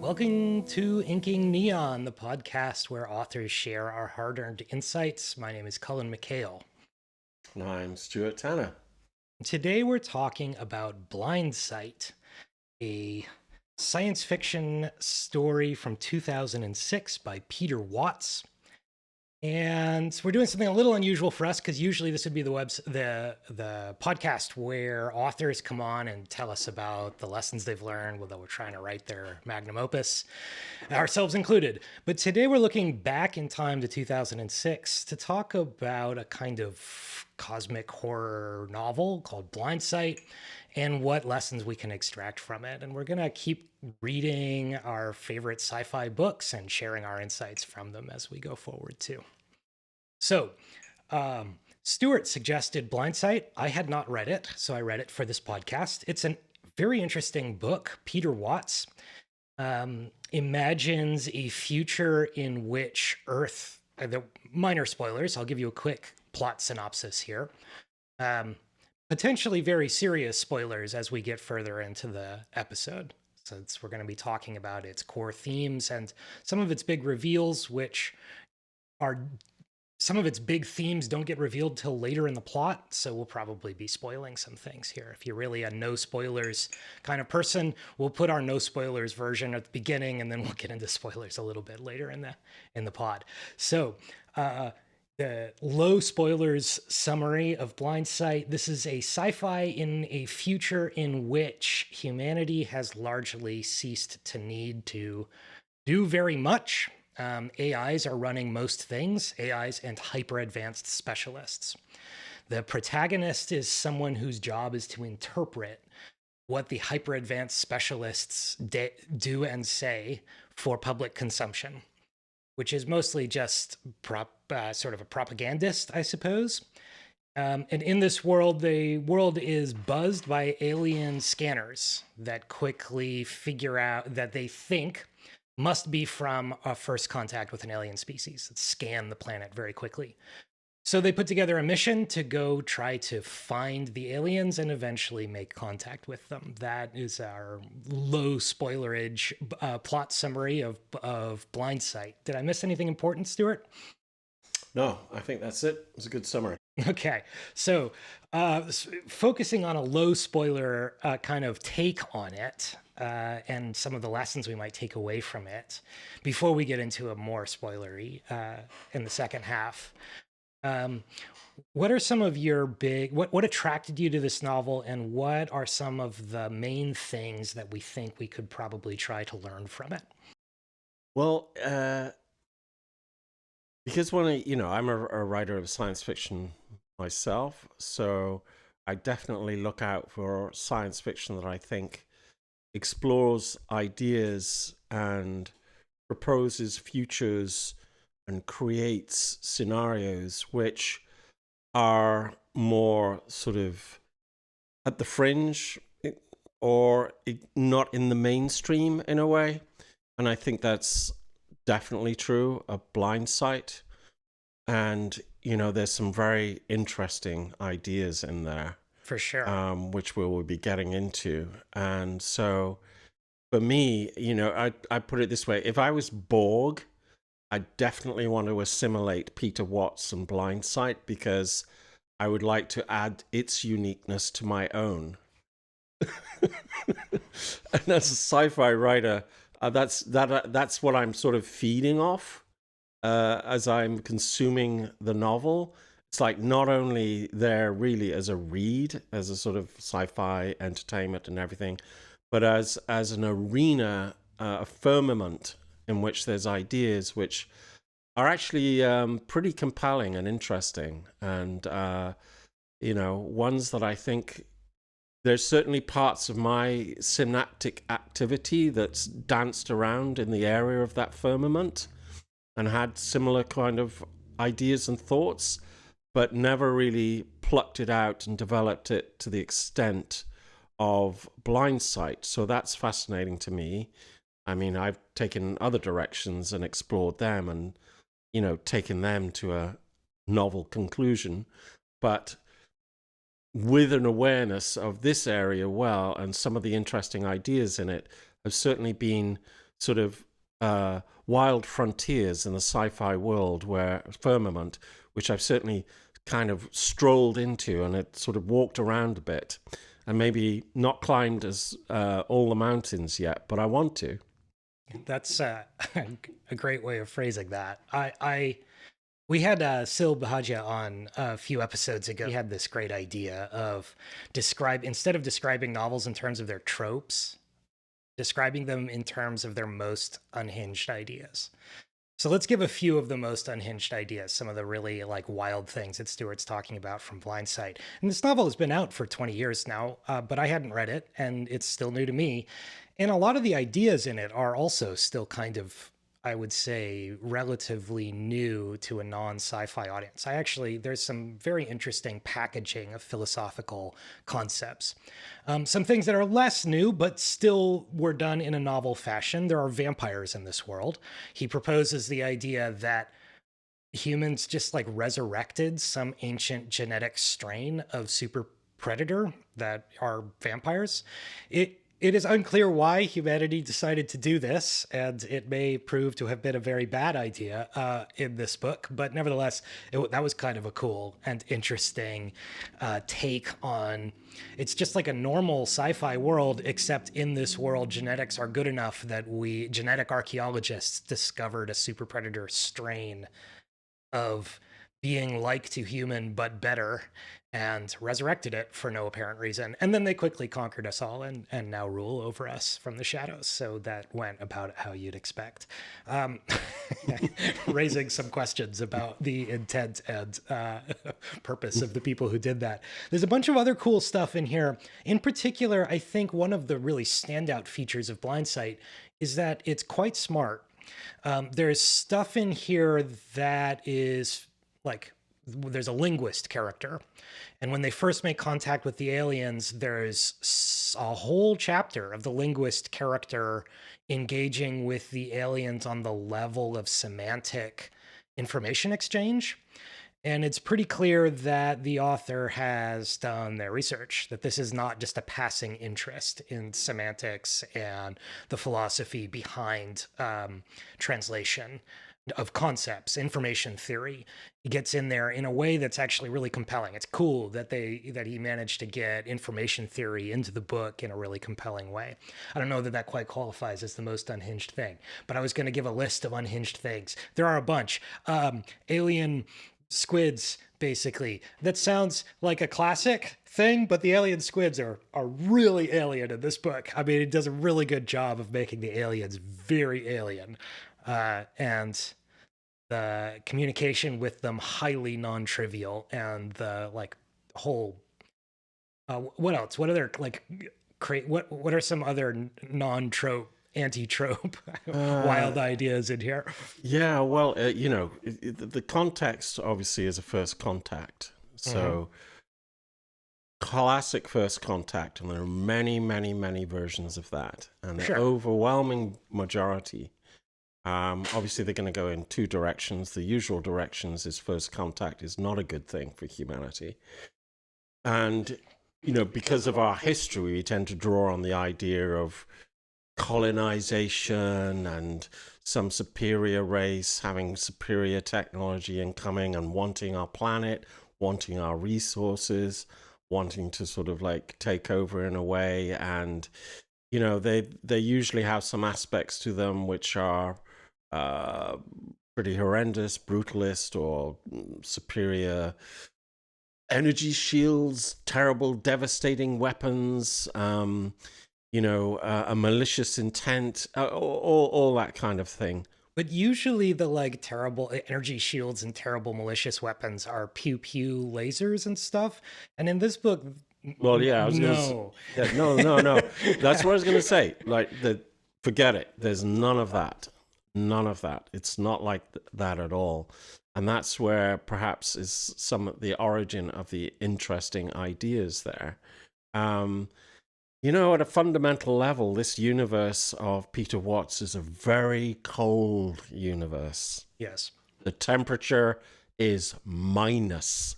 Welcome to Inking Neon, the podcast where authors share our hard-earned insights. My name is Cullen McHael. And I'm Stuart Tanner. Today we're talking about Blindsight, a science fiction story from 2006 by Peter Watts. And we're doing something a little unusual for us because usually this would be the podcast where authors come on and tell us about the lessons they've learned while we're trying to write their magnum opus, ourselves included. But today we're looking back in time to 2006 to talk about a kind of cosmic horror novel called Blindsight and what lessons we can extract from it. And we're going to keep reading our favorite sci-fi books and sharing our insights from them as we go forward too. So, Stuart suggested Blindsight. I had not read it, so I read it for this podcast. It's a very interesting book. Peter Watts imagines a future in which Earth, the minor spoilers, I'll give you a quick plot synopsis here. Potentially very serious spoilers as we get further into the episode, since we're going to be talking about its core themes and some of its big reveals, which are... Some of its big themes don't get revealed till later in the plot, so we'll probably be spoiling some things here. If you're really a no spoilers kind of person, we'll put our no spoilers version at the beginning, and then we'll get into spoilers a little bit later in the pod. So, the low spoilers summary of Blindsight. This is a sci-fi in a future in which humanity has largely ceased to need to do very much. AIs are running most things, AIs and hyper-advanced specialists. The protagonist is someone whose job is to interpret what the hyper-advanced specialists do and say for public consumption, which is mostly just sort of a propagandist, I suppose. And in this world, the world is buzzed by alien scanners that quickly figure out that they think must be from a first contact with an alien species that scan the planet very quickly. So they put together a mission to go try to find the aliens and eventually make contact with them. That is our low spoilerage plot summary of Blindsight. Did I miss anything important, Stuart? No, I think that's it. It was a good summary. Okay, so focusing on a low spoiler kind of take on it and some of the lessons we might take away from it before we get into a more spoilery in the second half. What are some of your what attracted you to this novel, and what are some of the main things that we think we could probably try to learn from it? Well, because I'm a writer of science fiction myself, so I definitely look out for science fiction that I think explores ideas and proposes futures and creates scenarios which are more sort of at the fringe or not in the mainstream in a way. And I think that's definitely true of Blindsight. And, there's some very interesting ideas in there. For sure. Which we will be getting into. And so for me, I put it this way. If I was Borg, I definitely want to assimilate Peter Watts and Blindsight because I would like to add its uniqueness to my own. And as a sci-fi writer, that's what I'm sort of feeding off as I'm consuming the novel. It's like not only there really as a read, as a sort of sci-fi entertainment and everything, but as an arena, a firmament in which there's ideas which are actually pretty compelling and interesting, and ones that I think there's certainly parts of my synaptic activity that's danced around in the area of that firmament and had similar kind of ideas and thoughts, but never really plucked it out and developed it to the extent of Blindsight. So that's fascinating to me. I mean, I've taken other directions and explored them and, taken them to a novel conclusion. But with an awareness of this area well, and some of the interesting ideas in it have certainly been sort of wild frontiers in the sci-fi world, where firmament, which I've certainly kind of strolled into, and it sort of walked around a bit, and maybe not climbed as all the mountains yet, but I want to. That's a great way of phrasing that. We had Sil Bahagia on a few episodes ago. He had this great idea of instead of describing novels in terms of their tropes, describing them in terms of their most unhinged ideas. So let's give a few of the most unhinged ideas, some of the really like wild things that Stuart's talking about from Blindsight. And this novel has been out for 20 years now, but I hadn't read it, and it's still new to me. And a lot of the ideas in it are also still kind of, I would say, relatively new to a non-sci-fi audience. There's some very interesting packaging of philosophical concepts. Some things that are less new, but still were done in a novel fashion. There are vampires in this world. He proposes the idea that humans just like resurrected some ancient genetic strain of super predator that are vampires. It is unclear why humanity decided to do this, and it may prove to have been a very bad idea in this book. But nevertheless, that was kind of a cool and interesting take on. It's just like a normal sci-fi world, except in this world, genetics are good enough that genetic archaeologists discovered a super predator strain of being like to human but better, and resurrected it for no apparent reason. And then they quickly conquered us all and now rule over us from the shadows. So that went about how you'd expect. Raising some questions about the intent and purpose of the people who did that. There's a bunch of other cool stuff in here. In particular, I think one of the really standout features of Blindsight is that it's quite smart. There's stuff in here that is like, there's a linguist character. And when they first make contact with the aliens, there's a whole chapter of the linguist character engaging with the aliens on the level of semantic information exchange. And it's pretty clear that the author has done their research, that this is not just a passing interest in semantics and the philosophy behind translation of concepts, information theory. He gets in there in a way that's actually really compelling. It's cool that he managed to get information theory into the book in a really compelling way. I don't know that quite qualifies as the most unhinged thing, but I was going to give a list of unhinged things. There are a bunch. Alien squids, basically. That sounds like a classic thing, but the alien squids are really alien in this book. I mean, it does a really good job of making the aliens very alien. And the communication with them highly non-trivial, and the like whole what else? What other like what are some other non-trope, anti-trope wild ideas in here? Yeah, well, the context obviously is a first contact. So classic first contact, and there are many, many, many versions of that. And the overwhelming majority, obviously they're going to go in two directions. The usual directions is first contact is not a good thing for humanity. And, because of our history, we tend to draw on the idea of colonization and some superior race having superior technology and coming and wanting our planet, wanting our resources, wanting to sort of like take over in a way. And, they usually have some aspects to them which are pretty horrendous, brutalist, or superior energy shields, terrible, devastating weapons, a malicious intent, all that kind of thing. But usually the like terrible energy shields and terrible malicious weapons are pew pew lasers and stuff. And in this book, well, yeah, I was no, no. That's what I was going to say. Like, forget it. There's none of that. None of that. It's not like that at all. And that's where perhaps is some of the origin of the interesting ideas there. At a fundamental level, this universe of Peter Watts is a very cold universe. Yes. The temperature is minus.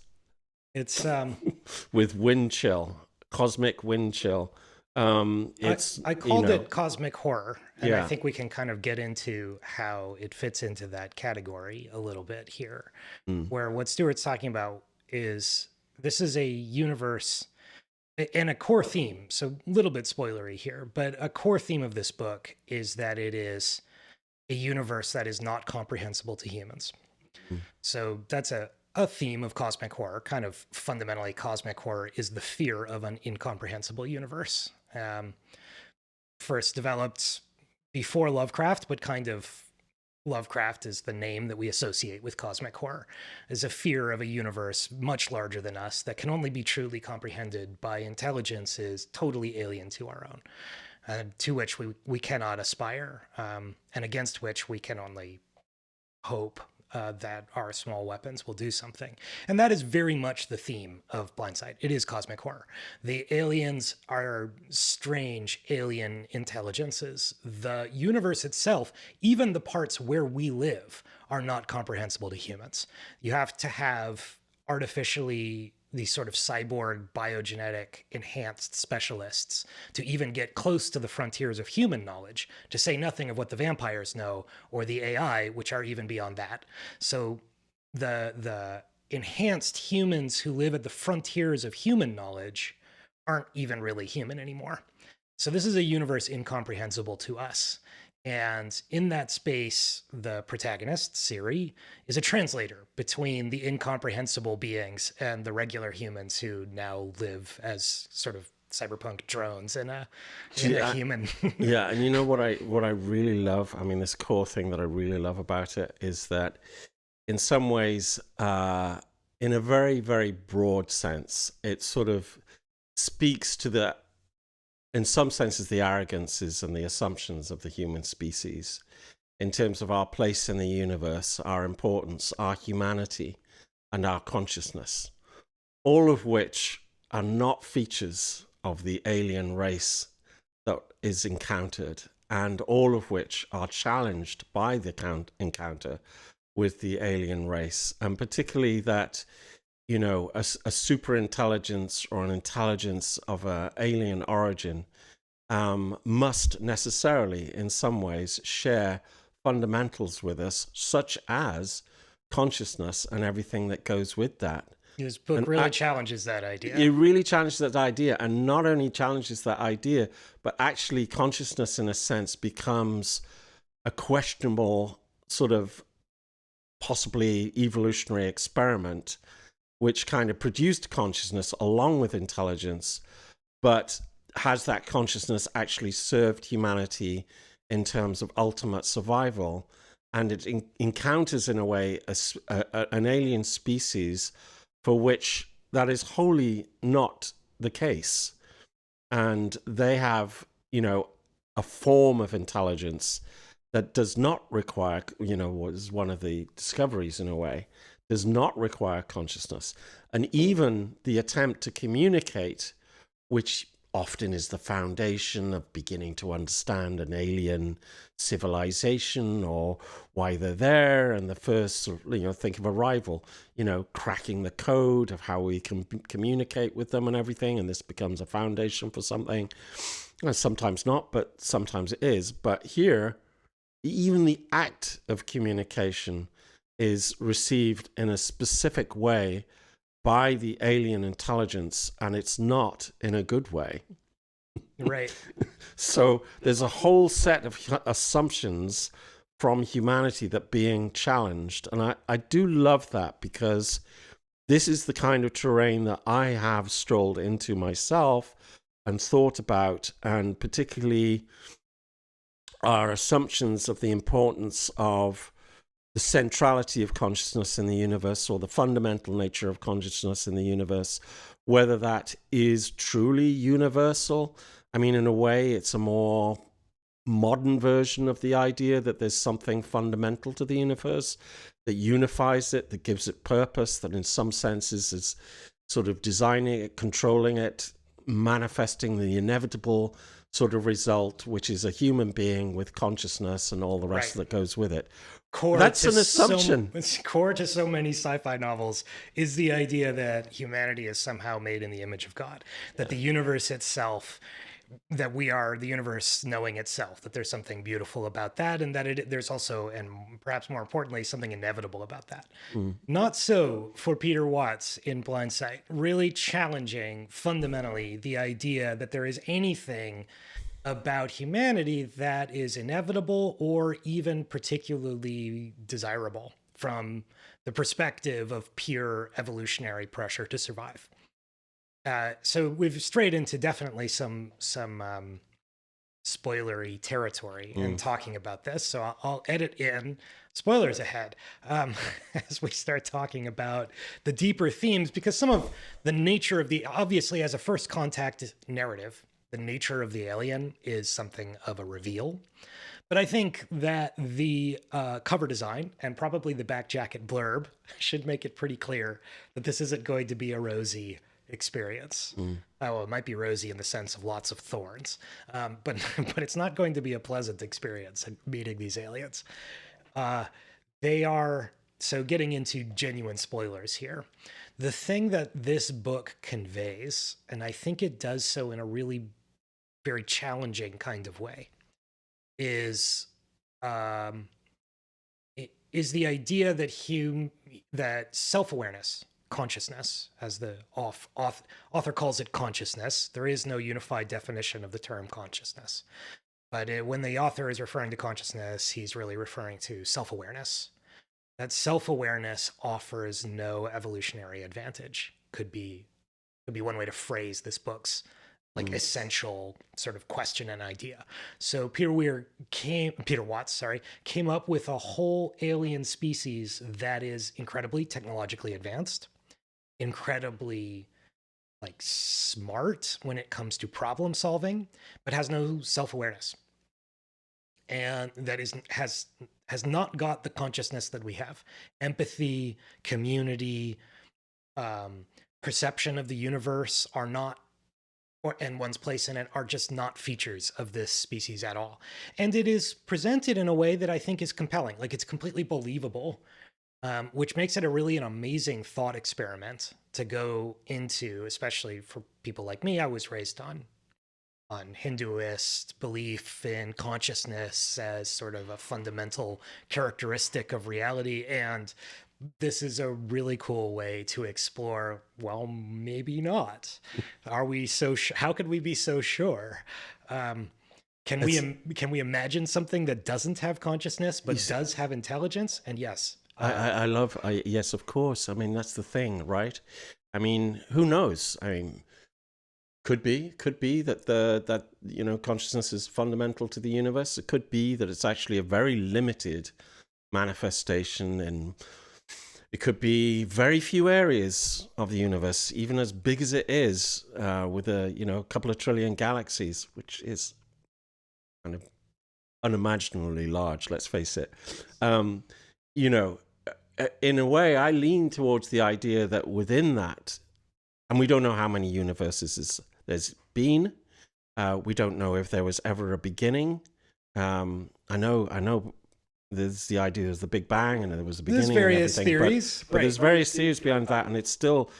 It's with wind chill, cosmic wind chill. It's I called it cosmic horror, and I yeah. think we can kind of get into how it fits into that category a little bit here. Mm, Where what Stuart's talking about is this is a universe and a core theme. So a little bit spoilery here, but a core theme of this book is that it is a universe that is not comprehensible to humans. mm, So that's a theme of cosmic horror. Kind of fundamentally, cosmic horror is the fear of an incomprehensible universe. First developed before Lovecraft, but kind of Lovecraft is the name that we associate with cosmic horror, is a fear of a universe much larger than us that can only be truly comprehended by intelligences totally alien to our own, to which we cannot aspire, and against which we can only hope that our small weapons will do something. And that is very much the theme of Blindsight. It is cosmic horror. The aliens are strange alien intelligences. The universe itself, even the parts where we live, are not comprehensible to humans. You have to have artificially these sort of cyborg biogenetic enhanced specialists to even get close to the frontiers of human knowledge, to say nothing of what the vampires know or the AI, which are even beyond that. So the enhanced humans who live at the frontiers of human knowledge aren't even really human anymore. So this is a universe incomprehensible to us. And in that space, the protagonist, Siri, is a translator between the incomprehensible beings and the regular humans who now live as sort of cyberpunk drones in a human. yeah, and you know what I really love? I mean, this core thing that I really love about it is that in some ways, in a very, very broad sense, it sort of speaks to the, in some senses, the arrogances and the assumptions of the human species in terms of our place in the universe, our importance, our humanity, and our consciousness, all of which are not features of the alien race that is encountered, and all of which are challenged by the encounter with the alien race, and particularly that, you know, a super intelligence or an intelligence of an alien origin must necessarily, in some ways, share fundamentals with us, such as consciousness and everything that goes with that. This book really challenges that idea. It really challenges that idea, and not only challenges that idea, but actually consciousness, in a sense, becomes a questionable sort of possibly evolutionary experiment which kind of produced consciousness along with intelligence, but has that consciousness actually served humanity in terms of ultimate survival? And it encounters, in a way, an alien species for which that is wholly not the case. And they have, you know, a form of intelligence that does not require, you know, was one of the discoveries in a way, does not require consciousness. And even the attempt to communicate, which often is the foundation of beginning to understand an alien civilization or why they're there, and the first, you know, think of Arrival, you know, cracking the code of how we can communicate with them and everything, and this becomes a foundation for something. And sometimes not, but sometimes it is. But here, even the act of communication is received in a specific way by the alien intelligence, and it's not in a good way. Right. So there's a whole set of assumptions from humanity that being challenged. And I do love that, because this is the kind of terrain that I have strolled into myself and thought about, and particularly our assumptions of the importance of the centrality of consciousness in the universe, or the fundamental nature of consciousness in the universe, whether that is truly universal. I mean, in a way, it's a more modern version of the idea that there's something fundamental to the universe that unifies it, that gives it purpose, that in some senses is sort of designing it, controlling it, manifesting the inevitable sort of result, which is a human being with consciousness and all the rest that goes with it. That's an assumption. Core to so many sci-fi novels is the idea that humanity is somehow made in the image of God, that the universe itself that we are the universe knowing itself, that there's something beautiful about that, and that there's also, and perhaps more importantly, something inevitable about that. Not so for Peter Watts in Blindsight, really challenging fundamentally the idea that there is anything about humanity that is inevitable or even particularly desirable from the perspective of pure evolutionary pressure to survive. So we've strayed into definitely some spoilery territory in talking about this. So I'll edit in spoilers ahead as we start talking about the deeper themes, because some of the nature of the, obviously as a first contact narrative, the nature of the alien is something of a reveal. But I think that the cover design and probably the back jacket blurb should make it pretty clear that this isn't going to be a rosy experience. Well, it might be rosy in the sense of lots of thorns, but it's not going to be a pleasant experience meeting these aliens. They are, so getting into genuine spoilers here, the thing that this book conveys, and I think it does so in a really very challenging kind of way, is the idea that self-awareness, consciousness, as the author calls it, consciousness. There is no unified definition of the term consciousness, but when the author is referring to consciousness, he's really referring to self-awareness. That self-awareness offers no evolutionary advantage. Could be one way to phrase this book's like essential sort of question and idea. So Peter Watts came up with a whole alien species that is incredibly technologically advanced, incredibly like smart when it comes to problem solving, but has no self-awareness. And that has not got the consciousness that we have. Empathy, community, perception of the universe are not, and one's place in it are just not features of this species at all. And it is presented in a way that I think is compelling. Like, it's completely believable, which makes it an amazing thought experiment to go into, especially for people like me. I was raised on Hinduist belief in consciousness as sort of a fundamental characteristic of reality. And this is a really cool way to explore, well, maybe not. Are we so how could we be so sure? Can we imagine something that doesn't have consciousness but does have intelligence? And yes. Yes, of course. I mean, that's the thing, right? I mean, who knows? I mean, could be that consciousness is fundamental to the universe. It could be that it's actually a very limited manifestation, and it could be very few areas of the universe, even as big as it is, with a couple of trillion galaxies, which is kind of unimaginably large. Let's face it. In a way, I lean towards the idea that within that, and we don't know how many universes there's been. We don't know if there was ever a beginning. I know. There's the idea there's the Big Bang and there was a beginning. There's various theories, but there's various theories behind that, and it's still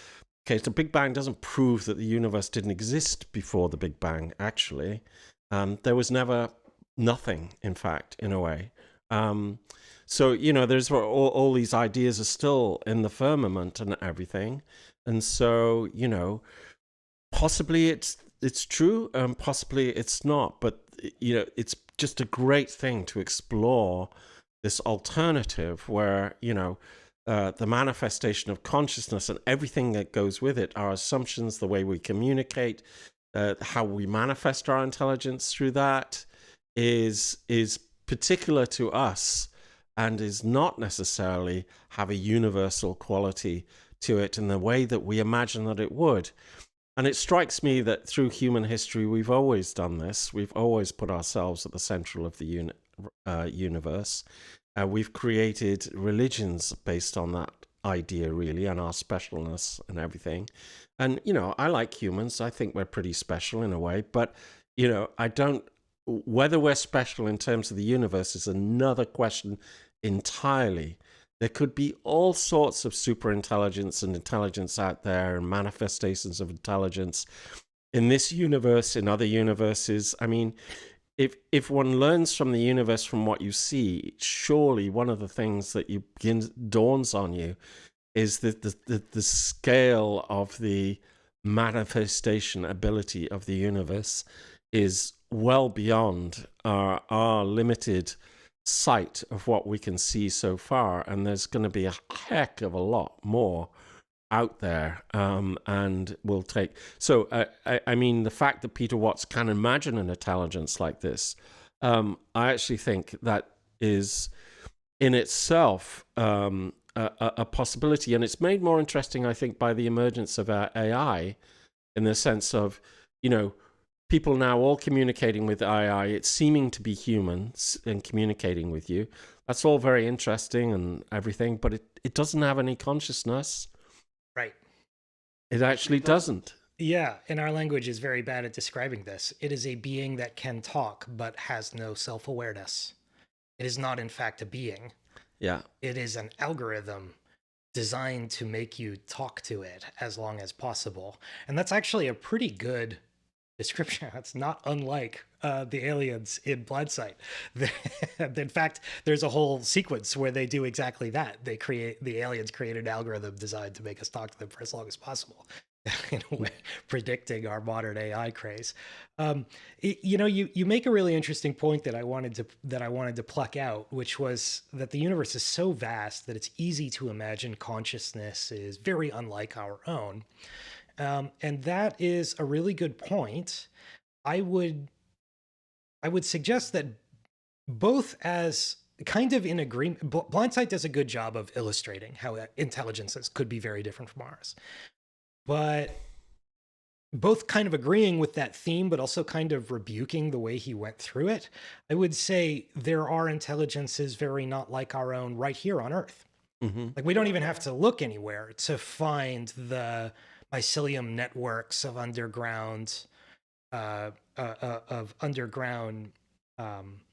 okay. So the Big Bang doesn't prove that the universe didn't exist before the Big Bang. Actually, there was never nothing. In fact, in a way. So there's all these ideas are still in the firmament and everything, and so possibly it's true, possibly it's not. But it's just a great thing to explore this alternative where, the manifestation of consciousness and everything that goes with it, our assumptions, the way we communicate, how we manifest our intelligence through that is particular to us and is not necessarily have a universal quality to it in the way that we imagine that it would. And it strikes me that through human history, we've always done this. We've always put ourselves at the central of the universe. We've created religions based on that idea, really, and our specialness and everything. And, I like humans. I think we're pretty special in a way. But, whether we're special in terms of the universe is another question entirely. There could be all sorts of superintelligence and intelligence out there and manifestations of intelligence. in this universe, in other universes. I mean, if one learns from the universe from what you see, surely one of the things that dawns on you is that the scale of the manifestation ability of the universe is well beyond our limited sight of what we can see so far, and there's going to be a heck of a lot more out there, and will take. So, I mean, the fact that Peter Watts can imagine an intelligence like this, I actually think that is in itself a possibility, and it's made more interesting, I think, by the emergence of AI, in the sense of, people now all communicating with AI. It's seeming to be humans and communicating with you. That's all very interesting and everything, but it doesn't have any consciousness. Right. It actually doesn't. Yeah, and our language is very bad at describing this. It is a being that can talk but has no self-awareness. It is not, in fact, a being. Yeah. It is an algorithm designed to make you talk to it as long as possible. And that's actually a pretty good description. It's not unlike the aliens in Blindsight. In fact, there's a whole sequence where they do exactly that. The aliens create an algorithm designed to make us talk to them for as long as possible. In a way, predicting our modern AI craze. You make a really interesting point that I wanted to pluck out, which was that the universe is so vast that it's easy to imagine consciousness is very unlike our own. And that is a really good point. I would suggest that both as kind of in agreement, Blindsight does a good job of illustrating how intelligences could be very different from ours. But both kind of agreeing with that theme, but also kind of rebuking the way he went through it. I would say there are intelligences very not like our own right here on Earth. Mm-hmm. Like, we don't even have to look anywhere to find the mycelium networks of underground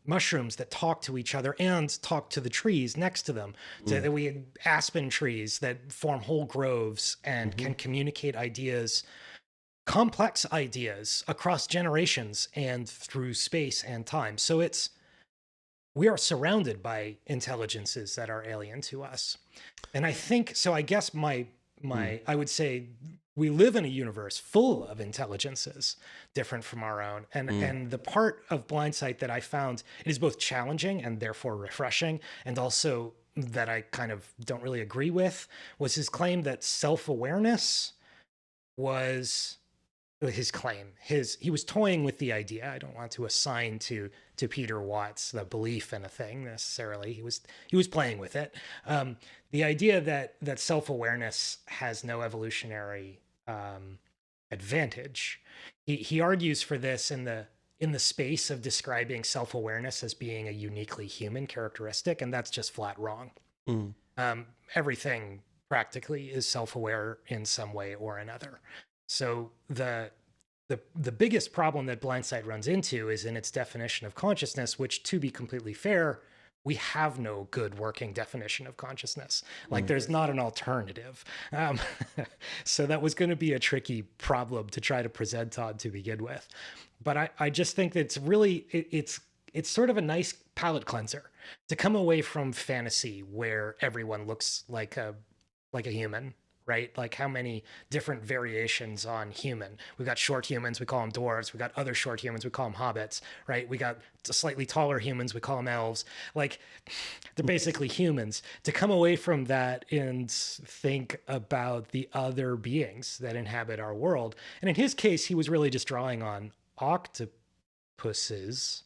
mushrooms that talk to each other and talk to the trees next to them. So we had aspen trees that form whole groves and can communicate ideas, complex ideas, across generations and through space and time. So we are surrounded by intelligences that are alien to us. And I think, so I guess I would say we live in a universe full of intelligences different from our own. And the part of Blindsight that I found, it is both challenging and therefore refreshing, and also that I kind of don't really agree with, was his claim that self-awareness was his claim. He was toying with the idea. I don't want to assign to Peter Watts the belief in a thing necessarily. He was playing with it. The idea that self-awareness has no evolutionary advantage. He argues for this in the space of describing self-awareness as being a uniquely human characteristic, and that's just flat wrong. Everything practically is self-aware in some way or another. So the biggest problem that Blindsight runs into is in its definition of consciousness, which, to be completely fair, we have no good working definition of consciousness. Like, there's not an alternative. So that was going to be a tricky problem to try to present on to begin with. But I just think that it's really, it's sort of a nice palate cleanser to come away from fantasy where everyone looks like a human, right? Like, how many different variations on human. We've got short humans, we call them dwarves. We got other short humans, we call them hobbits, right? We got slightly taller humans, we call them elves. Like, they're basically humans. To come away from that and think about the other beings that inhabit our world. And in his case, he was really just drawing on octopuses,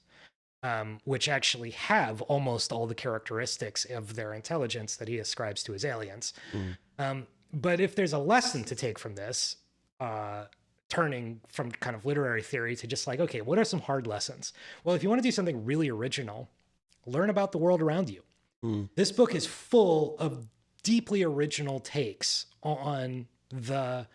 which actually have almost all the characteristics of their intelligence that he ascribes to his aliens. But if there's a lesson to take from this, turning from kind of literary theory to just like, okay, what are some hard lessons? Well, if you want to do something really original, learn about the world around you. This book is full of deeply original takes on the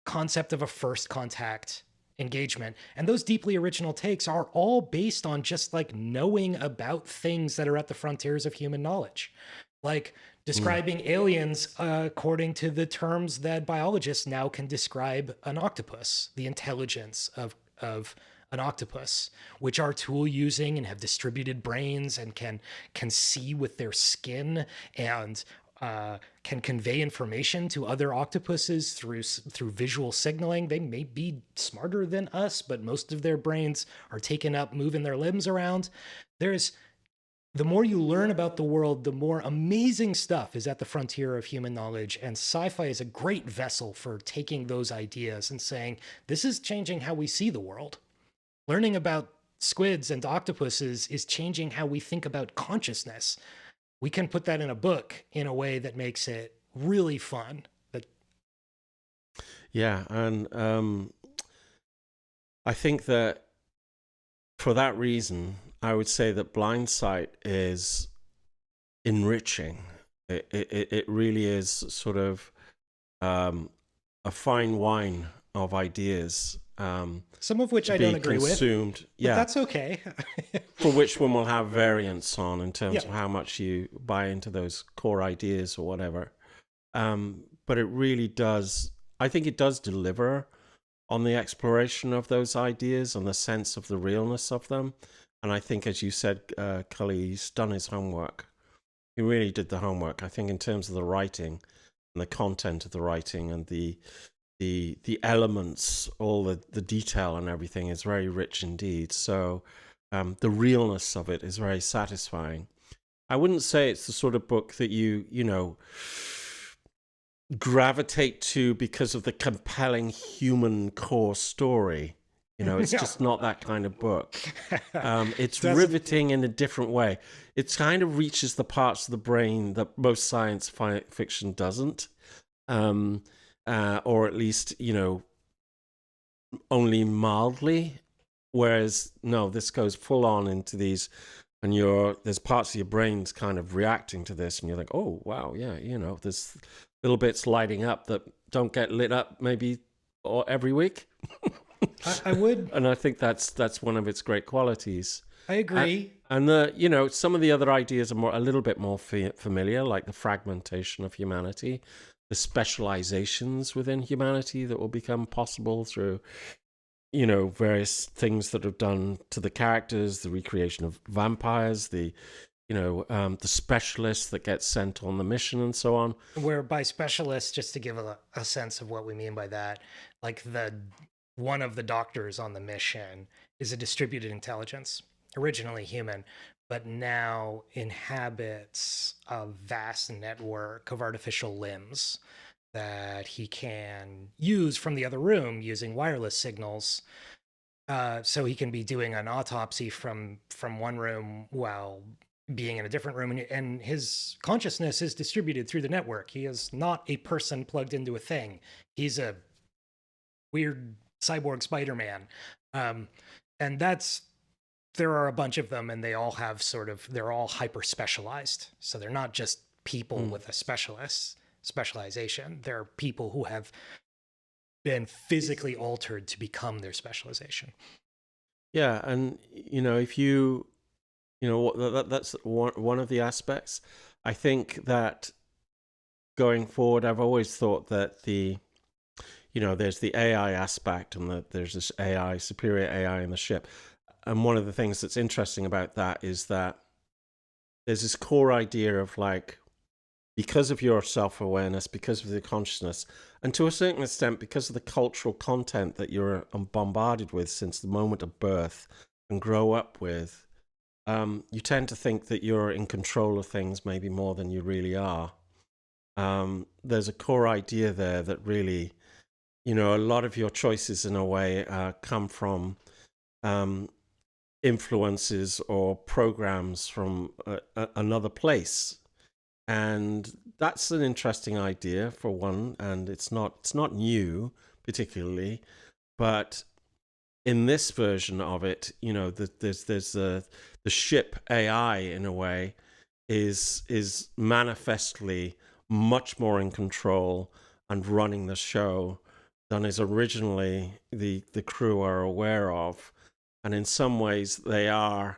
concept of a first contact engagement. And those deeply original takes are all based on just like knowing about things that are at the frontiers of human knowledge. Like, describing aliens according to the terms that biologists now can describe an octopus, the intelligence of an octopus, which are tool using and have distributed brains and can see with their skin and can convey information to other octopuses through visual signaling. They may be smarter than us, but most of their brains are taken up moving their limbs around. The more you learn about the world, the more amazing stuff is at the frontier of human knowledge. And sci-fi is a great vessel for taking those ideas and saying, this is changing how we see the world. Learning about squids and octopuses is changing how we think about consciousness. We can put that in a book in a way that makes it really fun. Yeah, and I think that for that reason, I would say that Blindsight is enriching. It really is sort of a fine wine of ideas. Some of which I don't agree with. Yeah, that's okay. For which one will have variants on in terms of how much you buy into those core ideas or whatever. But it really does, I think it does deliver on the exploration of those ideas and the sense of the realness of them. And I think, as you said, Cullen, he's done his homework. He really did the homework. I think in terms of the writing and the content of the writing and the elements, all the detail and everything is very rich indeed. So the realness of it is very satisfying. I wouldn't say it's the sort of book that you gravitate to because of the compelling human core story. It's just not that kind of book. It's riveting in a different way. It kind of reaches the parts of the brain that most science fiction doesn't. Or at least, only mildly. Whereas, no, this goes full on into these, and there's parts of your brain's kind of reacting to this, and you're like, oh, wow, yeah, there's little bits lighting up that don't get lit up maybe every week. I would. And I think that's one of its great qualities. I agree. And some of the other ideas are a little bit more familiar, like the fragmentation of humanity, the specializations within humanity that will become possible through, various things that have done to the characters, the recreation of vampires, the specialists that get sent on the mission and so on. Where by specialists, just to give a sense of what we mean by that, like one of the doctors on the mission is a distributed intelligence, originally human, but now inhabits a vast network of artificial limbs that he can use from the other room using wireless signals. So he can be doing an autopsy from one room while being in a different room, and his consciousness is distributed through the network. He is not a person plugged into a thing. He's a weird cyborg Spider-Man. And there are a bunch of them, and they all have they're all hyper specialized. So they're not just people with a specialization. They're people who have been physically altered to become their specialization. Yeah. And, if that's one of the aspects. I think that going forward, I've always thought that there's the AI aspect and that there's this superior AI in the ship. And one of the things that's interesting about that is that there's this core idea of because of your self-awareness, because of the consciousness, and to a certain extent, because of the cultural content that you're bombarded with since the moment of birth and grow up with, you tend to think that you're in control of things maybe more than you really are. There's a core idea there that really, a lot of your choices in a way come from influences or programs from another place. And that's an interesting idea for one, and it's not new particularly, but in this version of it, there's the ship AI in a way is manifestly much more in control and running the show than is originally the crew are aware of. And in some ways, they are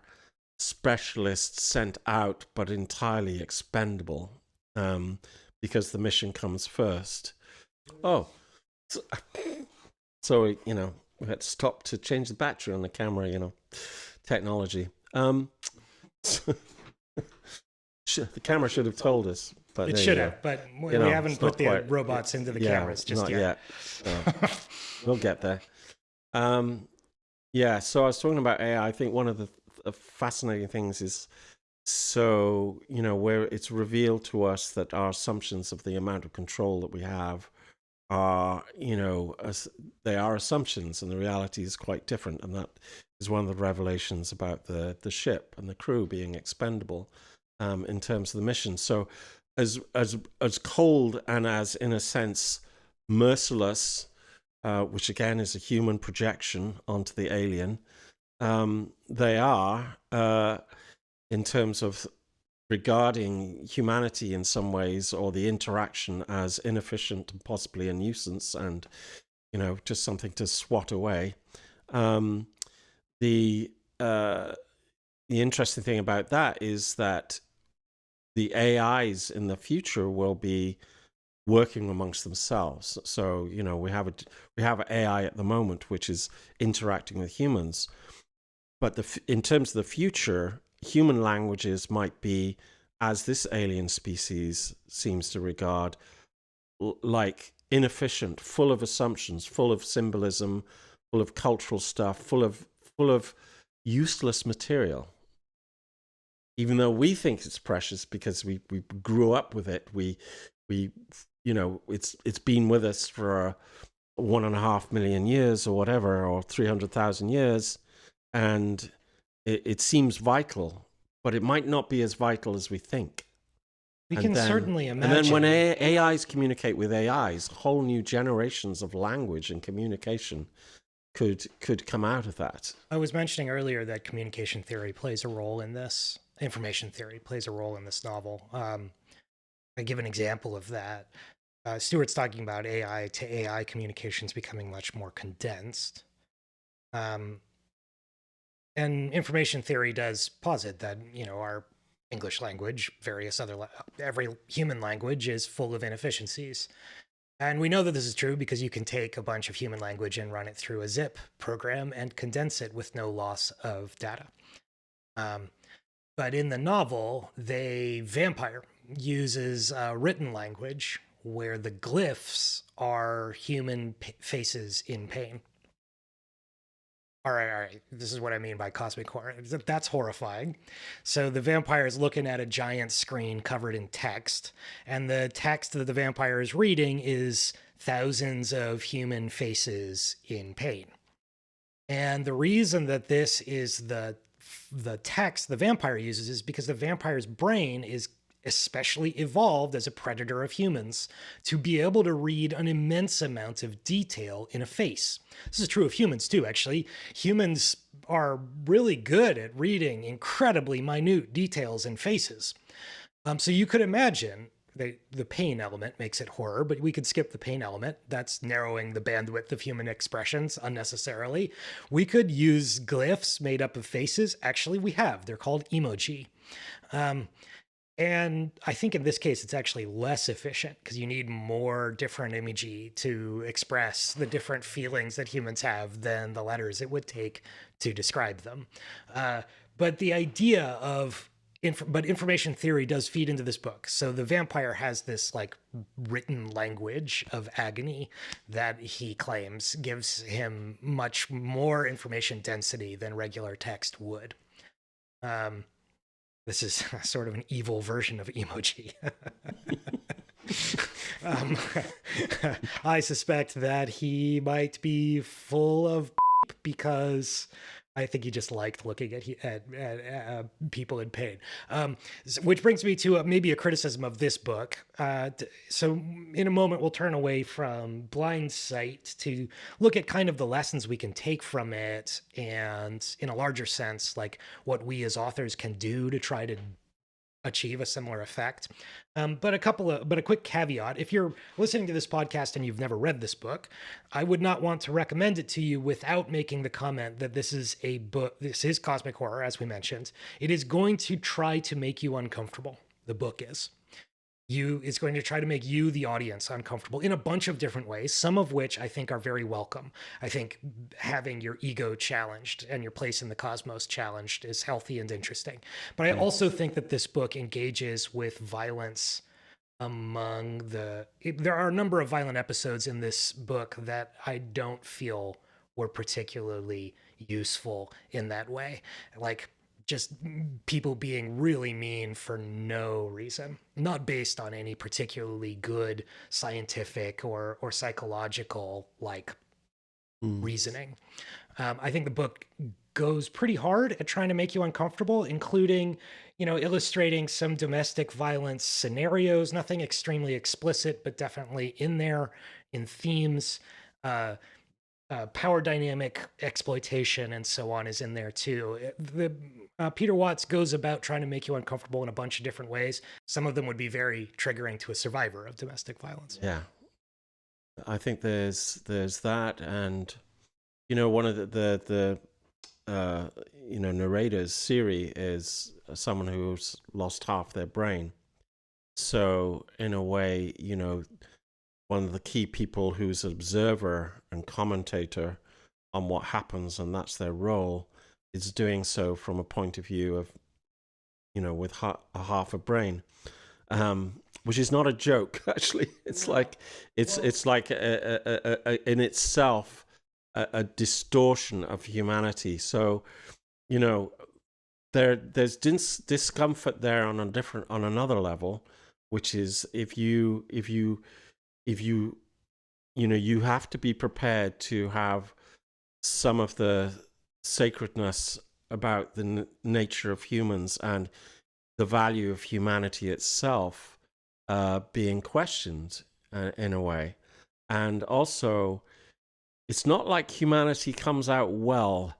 specialists sent out, but entirely expendable. because the mission comes first. Oh, so we had to stop to change the battery on the camera. Technology. The camera should have told us, but it should have. But we haven't put the robots into the cameras just yet. We'll get there. So I was talking about AI. I think one of the fascinating things is, where it's revealed to us that our assumptions of the amount of control that we have are, they are assumptions, and the reality is quite different. And that is one of the revelations about the ship and the crew being expendable in terms of the mission. So as cold and as, in a sense, merciless, which again is a human projection onto the alien, they are, in terms of regarding humanity in some ways, or the interaction, as inefficient and possibly a nuisance, and just something to swat away. The interesting thing about that is that the AIs in the future will be working amongst themselves. So we have AI at the moment which is interacting with humans, but in terms of the future, human languages might be, as this alien species seems to regard, like inefficient, full of assumptions, full of symbolism, full of cultural stuff, full of useless material. Even though we think it's precious because we grew up with it, it's been with us for 1.5 million years or whatever, or 300,000 years, and it seems vital, but it might not be as vital as we think. We can certainly imagine. And then when AIs communicate with AIs, whole new generations of language and communication could come out of that. I was mentioning earlier that communication theory plays a role in this. Information theory plays a role in this novel. I give an example of that. Stuart's talking about AI to AI communications becoming much more condensed. And information theory does posit that, our English language, every human language is full of inefficiencies. And we know that this is true because you can take a bunch of human language and run it through a zip program and condense it with no loss of data. But in the novel, the vampire uses written language where the glyphs are human faces in pain. All right. This is what I mean by cosmic horror. That's horrifying. So the vampire is looking at a giant screen covered in text, and the text that the vampire is reading is thousands of human faces in pain. And the reason that this is the text the vampire uses is because the vampire's brain is especially evolved as a predator of humans to be able to read an immense amount of detail in a face. This is true of humans too, actually. Humans are really good at reading incredibly minute details in faces. So you could imagine the pain element makes it horror, but we could skip the pain element. That's narrowing the bandwidth of human expressions unnecessarily. We could use glyphs made up of faces. Actually, we have. They're called emoji. And I think in this case, it's actually less efficient because you need more different emoji to express the different feelings that humans have than the letters it would take to describe them. But the idea of information theory does feed into this book. So the vampire has this like written language of agony that he claims gives him much more information density than regular text would. This is sort of an evil version of emoji. I suspect that he might be full of because I think he just liked looking at people in pain. Which brings me to maybe a criticism of this book. So in a moment, we'll turn away from Blindsight to look at kind of the lessons we can take from it, and in a larger sense, like what we as authors can do to try to achieve a similar effect. But a quick caveat: if you're listening to this podcast and you've never read this book, I would not want to recommend it to you without making the comment that this is a book. This is cosmic horror, as we mentioned. It is going to try to make you uncomfortable. The book is. It's going to try to make you, the audience, uncomfortable in a bunch of different ways, some of which I think are very welcome. I think having your ego challenged and your place in the cosmos challenged is healthy and interesting. But I also think that this book engages with violence there are a number of violent episodes in this book that I don't feel were particularly useful in that way. Like just people being really mean for no reason, not based on any particularly good scientific or psychological like reasoning. I think the book goes pretty hard at trying to make you uncomfortable, including, illustrating some domestic violence scenarios, nothing extremely explicit, but definitely in there in themes. Power dynamic exploitation and so on is in there too. Peter Watts goes about trying to make you uncomfortable in a bunch of different ways. Some of them would be very triggering to a survivor of domestic violence. Yeah, I think there's that, and one of the narrators, Siri, is someone who's lost half their brain. So in a way, one of the key people who's observer and commentator on what happens, and that's their role, is doing so from a point of view of, with half a brain, which is not a joke. Actually, it's like it's like in itself a distortion of humanity. So, there's discomfort there on another level, which is if you you have to be prepared to have some of the sacredness about the nature of humans and the value of humanity itself being questioned in a way. And also, it's not like humanity comes out well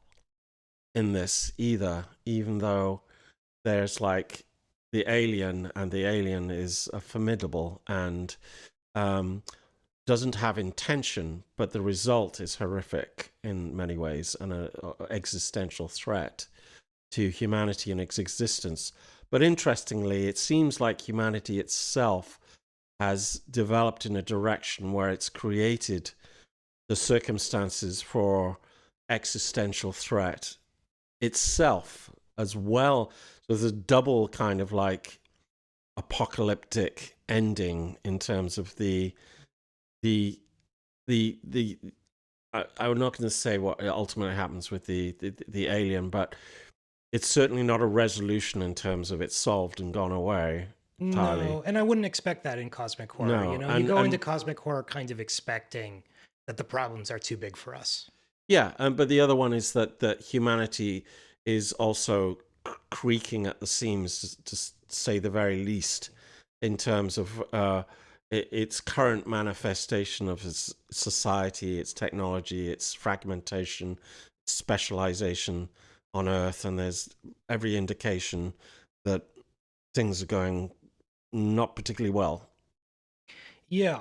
in this either, even though there's like the alien, and the alien is formidable and doesn't have intention, but the result is horrific in many ways and an existential threat to humanity and its existence. But interestingly, it seems like humanity itself has developed in a direction where it's created the circumstances for existential threat itself as well. So there's a double kind of like apocalyptic ending in terms of I'm not going to say what ultimately happens with the alien, but it's certainly not a resolution in terms of it's solved and gone away entirely. No, and I wouldn't expect that in cosmic horror. No, you go into cosmic horror kind of expecting that the problems are too big for us. Yeah, but the other one is that humanity is also creaking at the seams, to say the very least, in terms of its current manifestation of its society, its technology, its fragmentation, specialization on Earth, and there's every indication that things are going not particularly well. Yeah.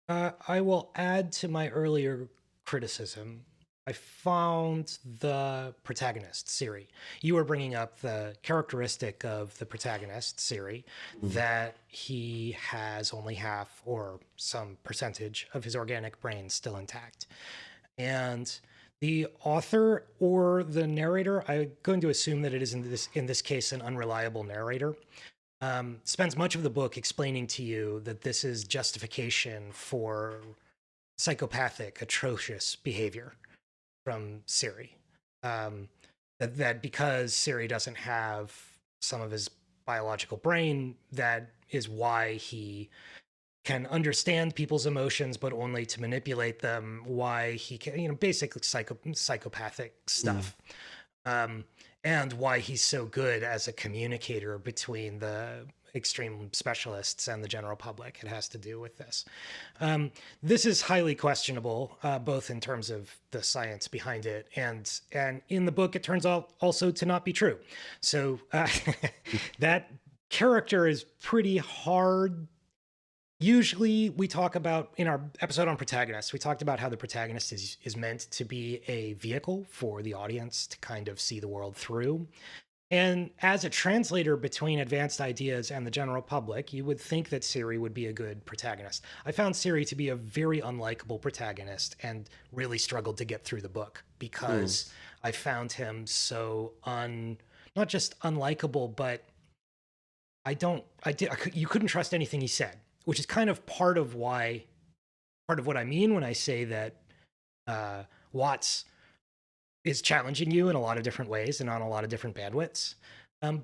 I will add to my earlier criticism. I found the protagonist, Siri. You were bringing up the characteristic of the protagonist, Siri, that he has only half or some percentage of his organic brain still intact. And the author or the narrator, I'm going to assume that it is in this case an unreliable narrator, spends much of the book explaining to you that this is justification for psychopathic, atrocious behavior from Siri. That because Siri doesn't have some of his biological brain, that is why he can understand people's emotions, but only to manipulate them. Why he can, basically psychopathic stuff. And why he's so good as a communicator between the extreme specialists and the general public. It has to do with this. This is highly questionable, both in terms of the science behind it, and in the book, it turns out also to not be true. So that character is pretty hard. Usually we talk about, in our episode on protagonists, we talked about how the protagonist is meant to be a vehicle for the audience to kind of see the world through. And as a translator between advanced ideas and the general public, you would think that Siri would be a good protagonist. I found Siri to be a very unlikable protagonist and really struggled to get through the book Mm. because I found him so not just unlikable, but you couldn't trust anything he said, which is kind of part of what I mean when I say that Watts is challenging you in a lot of different ways and on a lot of different bandwidths.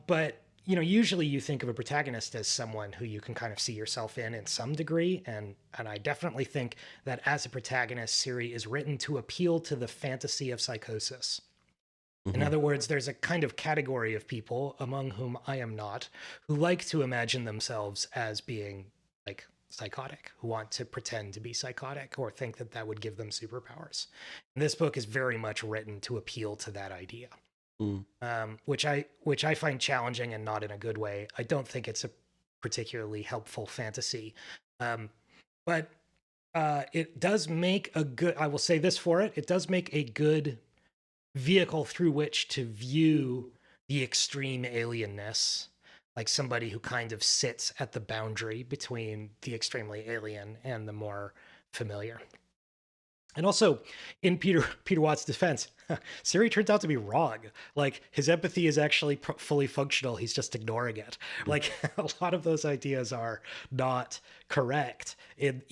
But usually you think of a protagonist as someone who you can kind of see yourself in some degree, and I definitely think that as a protagonist, Siri is written to appeal to the fantasy of psychosis. In Hmm. other words, there's a kind of category of people, among whom I am not, who like to imagine themselves as being like psychotic, who want to pretend to be psychotic or think that that would give them superpowers. And this book is very much written to appeal to that idea, Mm. which I find challenging and not in a good way. I don't think it's a particularly helpful fantasy, um, but it does make a good. I will say this for it: it does make a good vehicle through which to view the extreme alienness, like somebody who kind of sits at the boundary between the extremely alien and the more familiar. And also, in Peter Watt's defense, Siri turns out to be wrong. Like his empathy is actually fully functional. He's just ignoring it. Like a lot of those ideas are not correct in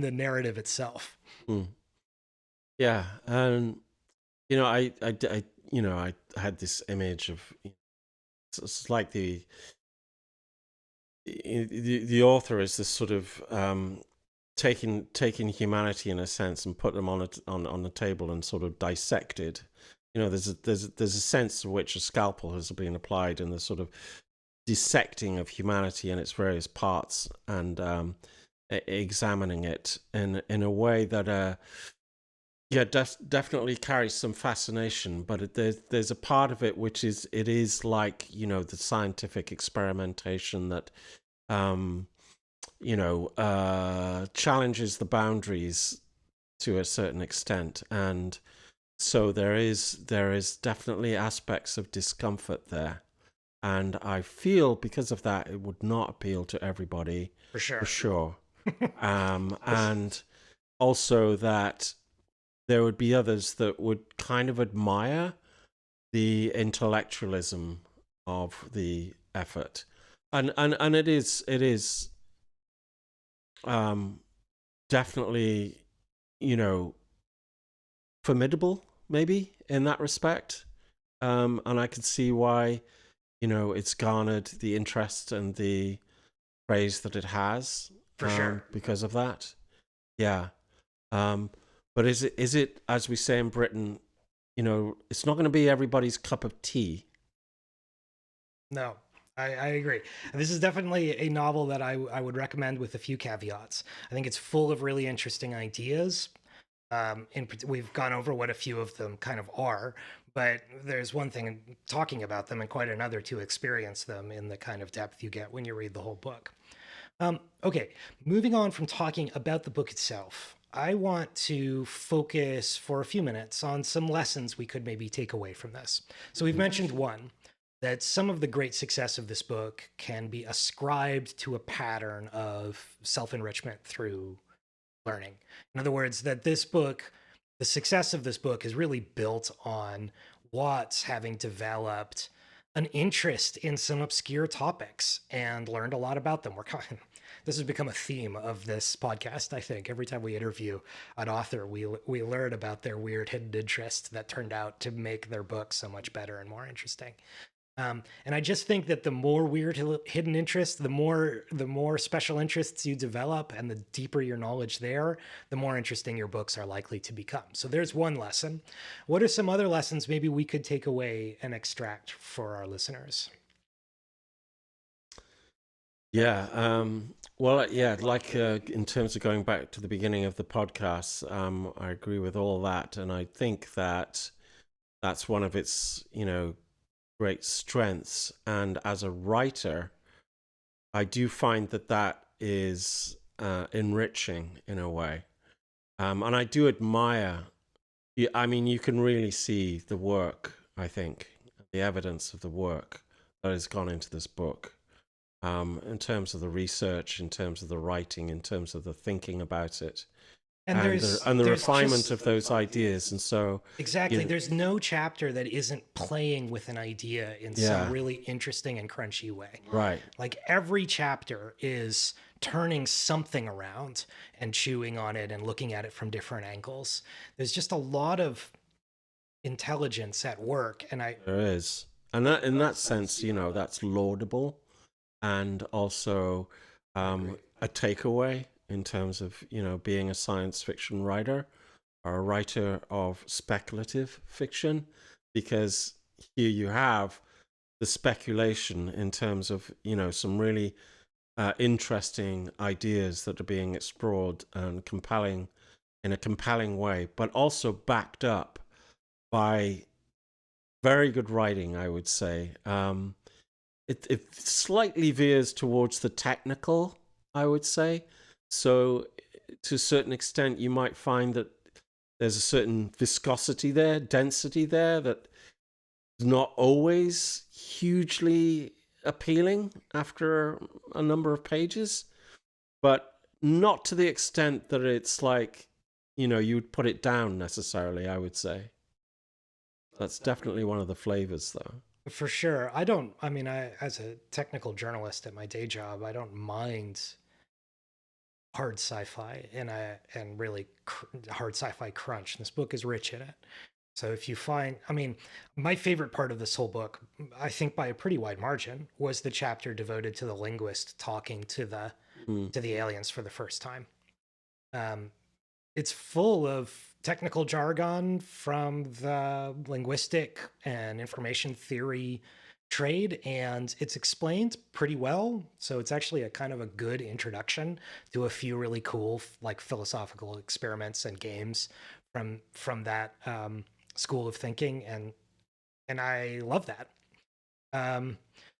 the narrative itself. Mm. Yeah, and I had this image of it's like the author is this sort of taking humanity in a sense and put them on the table and sort of dissected. There's a sense in which a scalpel has been applied in the sort of dissecting of humanity and its various parts and examining it in a way that yeah, definitely carries some fascination, but there's a part of it which is like the scientific experimentation that challenges the boundaries to a certain extent, and so there is definitely aspects of discomfort there, and I feel because of that it would not appeal to everybody For for sure. sure, and also that there would be others that would kind of admire the intellectualism of the effort, and it is um, definitely you know formidable maybe in that respect, and I can see why it's garnered the interest and the praise that it has For sure. because of that. Yeah. Um, but is it as we say in Britain, it's not going to be everybody's cup of tea. No, I agree. And this is definitely a novel that I would recommend with a few caveats. I think it's full of really interesting ideas. We've gone over what a few of them kind of are, but there's one thing talking about them and quite another to experience them in the kind of depth you get when you read the whole book. Okay, moving on from talking about the book itself, I want to focus for a few minutes on some lessons we could maybe take away from this. So we've mentioned one, that some of the great success of this book can be ascribed to a pattern of self enrichment through learning. In other words, that this book, the success of this book is really built on Watts having developed an interest in some obscure topics and learned a lot about them. This has become a theme of this podcast. I think every time we interview an author, we learn about their weird hidden interest that turned out to make their book so much better and more interesting. And I just think that the more weird hidden interests, the more special interests you develop, and the deeper your knowledge there, the more interesting your books are likely to become. So there's one lesson. What are some other lessons maybe we could take away and extract for our listeners? Yeah. Well, yeah. Like in terms of going back to the beginning of the podcast, I agree with all that, and I think that that's one of its great strengths. And as a writer, I do find that is enriching in a way, and I do admire. I mean, you can really see the work, I think, the evidence of the work that has gone into this book, in terms of the research, in terms of the writing, in terms of the thinking about it, And and the there's refinement of just those ideas. And so, exactly, you, there's no chapter that isn't playing with an idea in some yeah, really interesting and crunchy way. right. Like every chapter is turning something around and chewing on it and looking at it from different angles. There's just a lot of intelligence at work, and There is. And that, in that sense, that's laudable, and also a takeaway in terms of, being a science fiction writer or a writer of speculative fiction, because here you have the speculation in terms of, some really interesting ideas that are being explored and compelling in a compelling way, but also backed up by very good writing, I would say. It slightly veers towards the technical, I would say. So, to a certain extent, you might find that there's a certain viscosity there, density there, that is not always hugely appealing after a number of pages, but not to the extent that it's like, you'd put it down necessarily, I would say. That's definitely one of the flavors, though. for sure, I mean, as a technical journalist at my day job, I don't mind hard sci-fi and really hard sci-fi crunch. And this book is rich in it. So if you find, I mean, my favorite part of this whole book, I think by a pretty wide margin, was the chapter devoted to the linguist talking Mm. to the aliens for the first time. Um, it's full of technical jargon from the linguistic and information theory trade, and it's explained pretty well. So it's actually a kind of a good introduction to a few really cool like philosophical experiments and games from that school of thinking, and I love that. Um,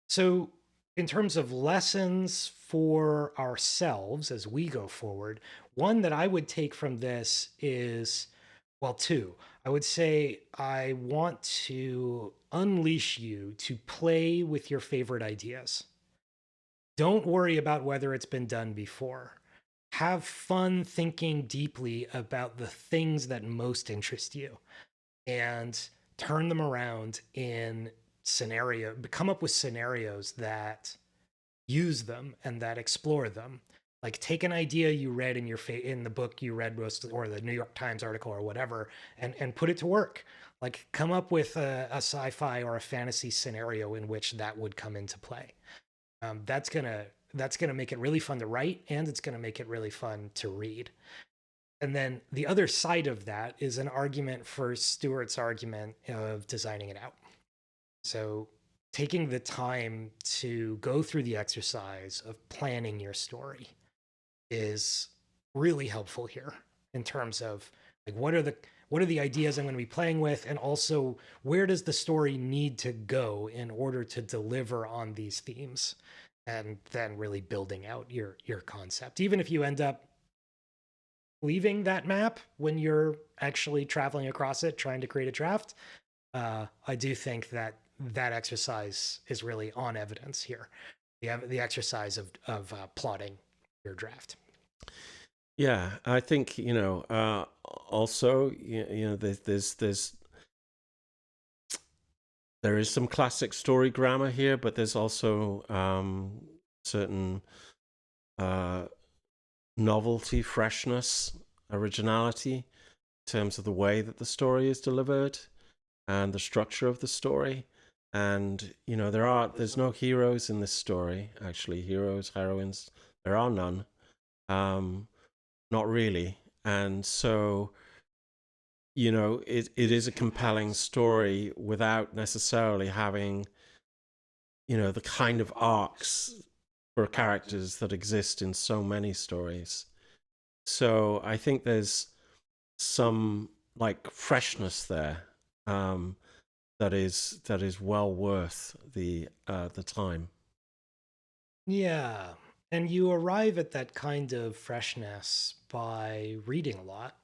so, in terms of lessons for ourselves as we go forward, one that I would take from this is, well, two. I would say I want to unleash you to play with your favorite ideas. Don't worry about whether it's been done before. Have fun thinking deeply about the things that most interest you and turn them around in come up with scenarios that use them and that explore them. Like take an idea you read in in the book you read most, or the New York Times article or whatever, and put it to work. Like come up with a sci-fi or a fantasy scenario in which that would come into play. That's gonna make it really fun to write, and it's gonna make it really fun to read. And then the other side of that is an argument for Stuart's argument of designing it out. So taking the time to go through the exercise of planning your story is really helpful here in terms of like what are the ideas I'm going to be playing with, and also where does the story need to go in order to deliver on these themes, and then really building out your concept, even if you end up leaving that map when you're actually traveling across it trying to create a draft. I do think that that exercise is really on evidence here. The exercise of plotting your draft. Yeah, I think, also, there is some classic story grammar here, but there's also certain uh, novelty, freshness, originality in terms of the way that the story is delivered and the structure of the story. And there's no heroes in this story. Actually, heroes, heroines, there are none. Not really. And so, it is a compelling story without necessarily having, the kind of arcs for characters that exist in so many stories. So I think there's some like freshness there, that is well worth the time. Yeah, and you arrive at that kind of freshness by reading a lot.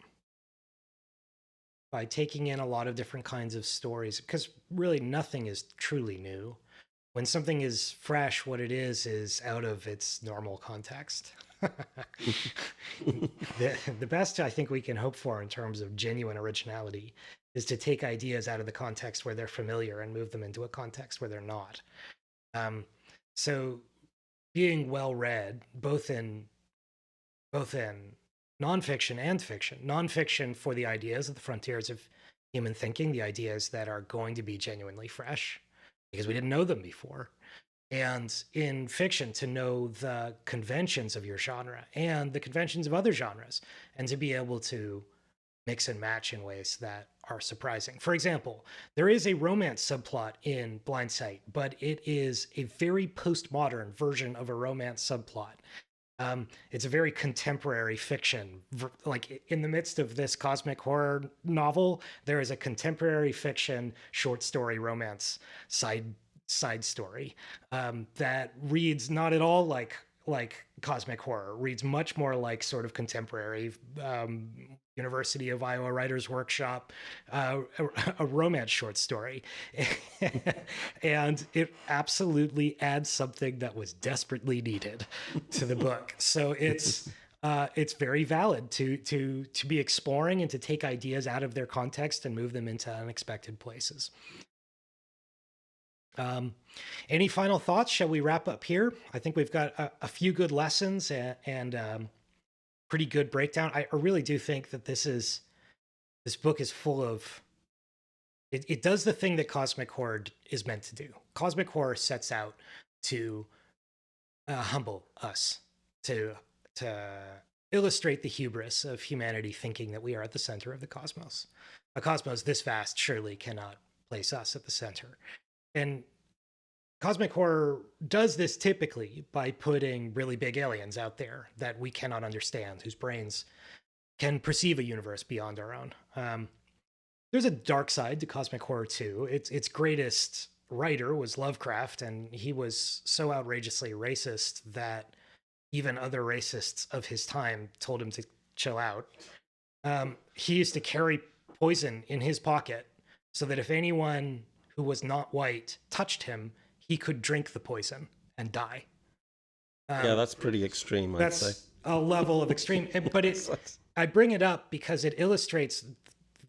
by taking in a lot of different kinds of stories, because really nothing is truly new. When something is fresh, what it is out of its normal context. The best I think we can hope for in terms of genuine originality is to take ideas out of the context where they're familiar and move them into a context where they're not. Um, so being well read, both in nonfiction and fiction. Nonfiction for the ideas at the frontiers of human thinking, the ideas that are going to be genuinely fresh because we didn't know them before. And in fiction, to know the conventions of your genre and the conventions of other genres, and to be able to mix and match in ways that are surprising. For example, there is a romance subplot in Blindsight, but it is a very postmodern version of a romance subplot. It's a very contemporary fiction. Like in the midst of this cosmic horror novel, there is a contemporary fiction short story romance side story that reads not at all like cosmic horror. Reads much more like sort of contemporary University of Iowa Writers Workshop, a romance short story. And it absolutely adds something that was desperately needed to the book. So it's very valid to be exploring and to take ideas out of their context and move them into unexpected places. Any final thoughts? Shall we wrap up here? I think we've got a few good lessons and pretty good breakdown. I really do think that this book is full of it does the thing that cosmic horror is meant to do. Cosmic horror sets out to humble us, to illustrate the hubris of humanity thinking that we are at the center of the cosmos. A cosmos this vast surely cannot place us at the center. And cosmic horror does this typically by putting really big aliens out there that we cannot understand, whose brains can perceive a universe beyond our own. There's a dark side to cosmic horror too. Its greatest writer was Lovecraft, and he was so outrageously racist that even other racists of his time told him to chill out. He used to carry poison in his pocket so that if anyone who was not white touched him, he could drink the poison and die. Yeah, that's pretty extreme, I'd say. That's a level of extreme. But I bring it up because it illustrates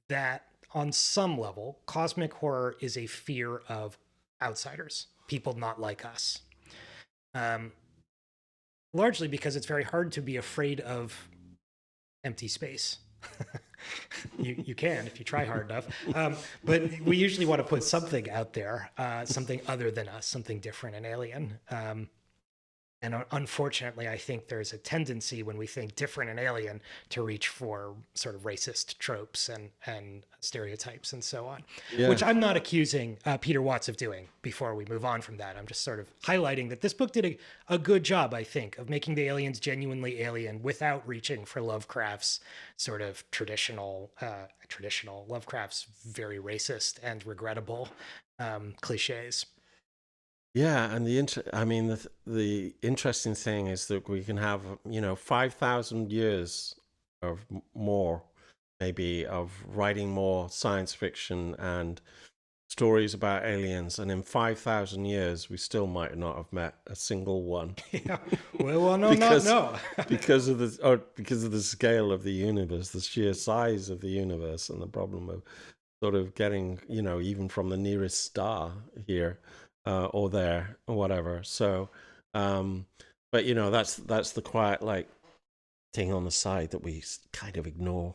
that on some level, cosmic horror is a fear of outsiders, people not like us. Largely because it's very hard to be afraid of empty space. You can if you try hard enough, but we usually want to put something out there, something other than us, something different and alien. And unfortunately, I think there's a tendency when we think different and alien to reach for sort of racist tropes and stereotypes and so on, which I'm not accusing Peter Watts of doing. Before we move on from that, I'm just sort of highlighting that this book did a good job, I think, of making the aliens genuinely alien without reaching for Lovecraft's sort of traditional Lovecraft's very racist and regrettable cliches. Yeah, and the interesting thing is that we can have 5,000 years of more, maybe, of writing more science fiction and stories about aliens, and in 5,000 years we still might not have met a single one. Yeah, well, no, no, because of the scale of the universe, the sheer size of the universe, and the problem of sort of getting even from the nearest star here. Or there, or whatever. So, but that's the quiet thing on the side that we kind of ignore.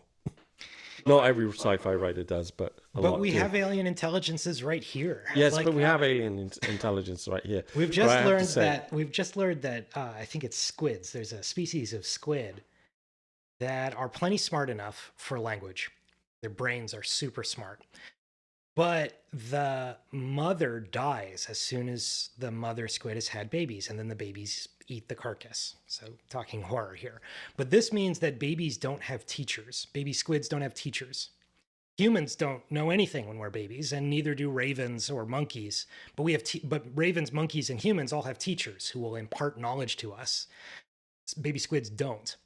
Not every sci-fi writer does, but we have alien intelligences right here. Yes, but we have alien intelligence right here. We've just learned that I think it's squids. There's a species of squid that are plenty smart enough for language. Their brains are super smart. But the mother dies as soon as the mother squid has had babies, and then the babies eat the carcass. So talking horror here. But this means that babies don't have teachers. Baby squids don't have teachers. Humans don't know anything when we're babies, and neither do ravens or monkeys. But ravens, monkeys, and humans all have teachers who will impart knowledge to us. Baby squids don't.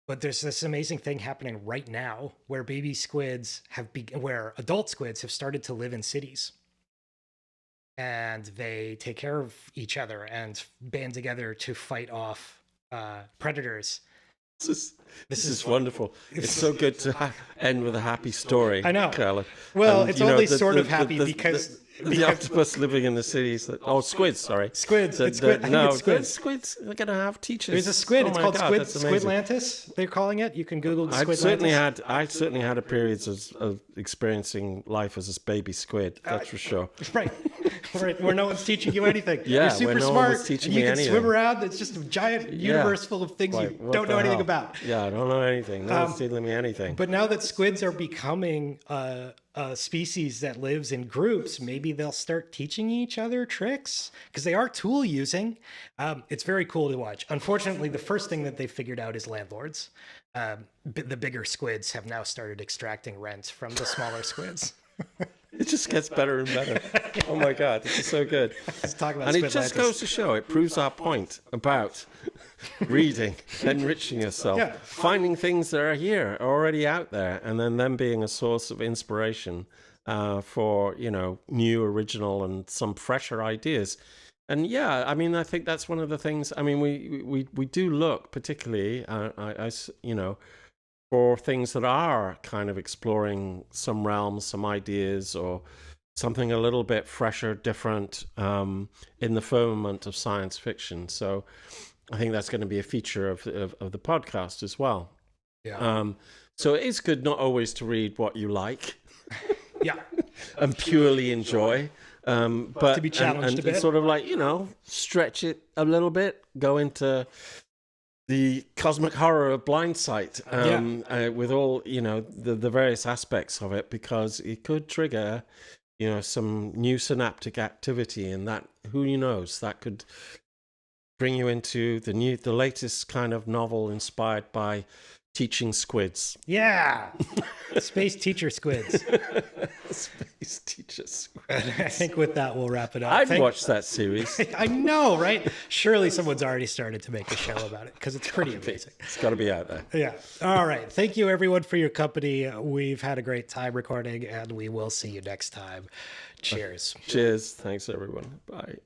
But there's this amazing thing happening right now where baby squids where adult squids have started to live in cities, and they take care of each other and band together to fight off predators. This is wonderful. It's so good to end with a happy story. I know. Cullen. Well, And, it's you know, only sort of happy because the octopus living in the cities. Squids. Sorry, squids. The- It's squid. the- I no, think it's squids. Squids. They're gonna have teachers. There's a squid. Oh It's my called God, that's amazing. Squidlantis. They're calling it. You can Google I Squidlantis. certainly had a periods of experiencing life as a baby squid. That's for sure. Right. Right. Where no one's teaching you anything. Yeah, You're super where no one smart. was teaching and you me can anything. swim around. It's just a giant universe full of things Like, you what don't know the anything hell? about. Yeah, I don't know anything. No one's telling me anything. But now that squids are becoming a species that lives in groups, maybe they'll start teaching each other tricks because they are tool using. It's very cool to watch. Unfortunately, the first thing that they figured out is landlords. The bigger squids have now started extracting rent from the smaller squids. It just gets better and better. Oh my God, this is so good. Let's talk about And it just Squidlantis. goes to show, it proves our point about reading, enriching yourself, Yeah. finding things that are here, already out there, and then them being a source of inspiration for, new, original, and some fresher ideas. And yeah, I mean, I think that's one of the things. I mean, we do look particularly, for things that are kind of exploring some realms, some ideas, or something a little bit fresher, different in the firmament of science fiction. So I think that's going to be a feature of the podcast as well. Yeah. So it is good not always to read what you like Yeah. and purely enjoy, but To be challenged a bit. and sort of like, stretch it a little bit, go into the cosmic horror of Blindsight with all, the various aspects of it, because it could trigger, some new synaptic activity, and that, who knows, that could bring you into the latest kind of novel inspired by teaching squids. Yeah. Space teacher squids. Space teacher squids. I think with that, we'll wrap it up. I'd watch that series. I know, right? Surely someone's already started to make a show about it because it's pretty amazing. It's got to be out there. Yeah. All right. Thank you, everyone, for your company. We've had a great time recording, and we will see you next time. Cheers. Cheers. Thanks, everyone. Bye.